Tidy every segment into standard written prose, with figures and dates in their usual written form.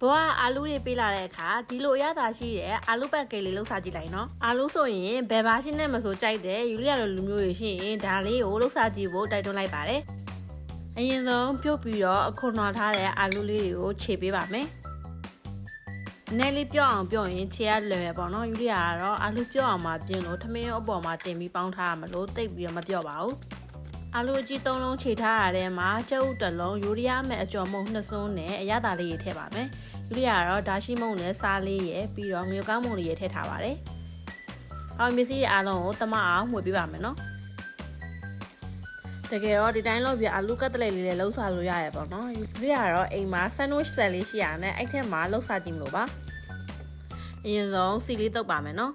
ဘောကအာလူတွေပေးလာတဲ့အခါဒီလိုအရသာရှိတဲ့အာလူပန်ကိတ်လေးလှုပ်စားကြည့်လိုက်နော်အာလူဆိုရင်ဘယ်ဘာရှင်းနဲ့မဆိုကြိုက်တယ်ယူရီယာလိုလူမျိုးတွေရှိရင်ဒါလေးကိုလှုပ်စားကြည့်ဖို့တိုက်တွန်းလိုက်ပါတယ်အရင်ဆုံးပြုတ်ပြီးတော့အခုနွားထားတဲ့အာလူလေးတွေကိုခြေပေးပါမယ်နဲလေးပြော့အောင်ပြော့ရင်ခြေရလွယ်ပေါ့နော်ယူရီယာကတော့အာလူပြော့အောင်မှပြင်းလို့ထမင်းအပေါ်မှာတင်ပြီးပေါင်းထားရမလို့တိတ်ပြီးတော့မပြော့ပါဘူးအာလူအကြီး3လုံးခြေထားရတဲ့မှာကျုပ်တစ်လုံးယူရီယာမဲ့အကျော်မုံ2စွန်းနဲ့အရသာလေးတွေထည့်ပါမယ်ယူရီယာကတော့ဒါရှိမုံနဲ့စားလေးရယ်ပြီးတော့ငွေကောင်းမုံလေးရယ်ထည့်ထားပါတယ်အောင်မစ္စည်းအားလုံးကိုတမအောင်မှွေပေးပါမယ်နော်တကယ်တော့ဒီတိုင်းလို့ပြအာလူကတ်တလေလေးလည်းလှုပ်စားလို့ရရပေါ့နော်ယူရီယာကတော့အိမ်မှာ sandwich set လေးရှိရတဲ့အဲ့ထက်မှာလှုပ်စားကြည့်မလို့ပါအရင်ဆုံးစီလေးတုပ်ပါမယ်နော်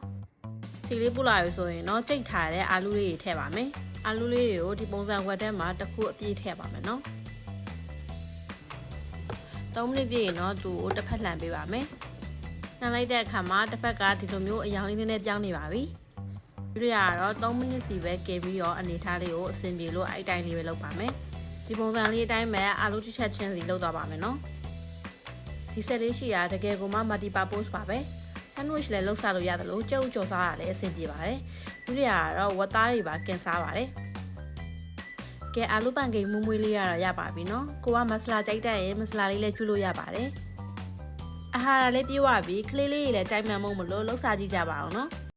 စီလေးပူလာပြီဆိုရင်တော့ကြိတ်ထားတဲ့အာလူလေးတွေထည့်ပါမယ်အာလူလေးတွေကိုဒီပုံစံဝက်ထဲမှာတစ်ခုအပြည့်ထည့်ပါမယ်နော်3မိနစ်ပြည့်ရင်တော့သူ့ကိုတစ်ဖက်လှန်ပေးပါမယ်နှမ်းလိုက်တဲ့အခါမှာတစ်ဖက်ကဒီလိုမျိုးအယောင်လေးနည်းနည်းပြောင်းနေပါပြီယူရီယာကတော့3မိနစ်စီပဲကင်ပြီးတော့အနေထားလေးကိုအဆင်ပြေလို့အဲ့တိုင်းလေးပဲလုပ်ပါမယ်ဒီပုံစံလေးအတိုင်းပဲအာလူတစ်ချက်ချင်းစီလုပ်သွားပါမယ်နော်ဒီဆက်လေးရှိတာတကယ်ကိုမှ multi purpose ပါပဲ sandwich လည်းလုပ်စားလို့ရတယ်လို့ကြုတ်ကြော်စားရလည်းအဆင်ပြေပါတယ်ယူရီယာကတော့ဝတ်သားတွေပါကင်စားပါတယ်ကဲအာလူပန်ကိတ်မွမွေးလေးရတော့ရပါပြီနော်ကိုကမဆလာကြိုက်တဲ့ရင်မဆလာလေးလည်းကျွလို့ရပါတယ်အာဟာရလေးပြေးဝပြီကလေးလေးတွေလည်းကြိုက်မှန်မလို့လှုပ်စားကြည့်ကြပါအောင်နော်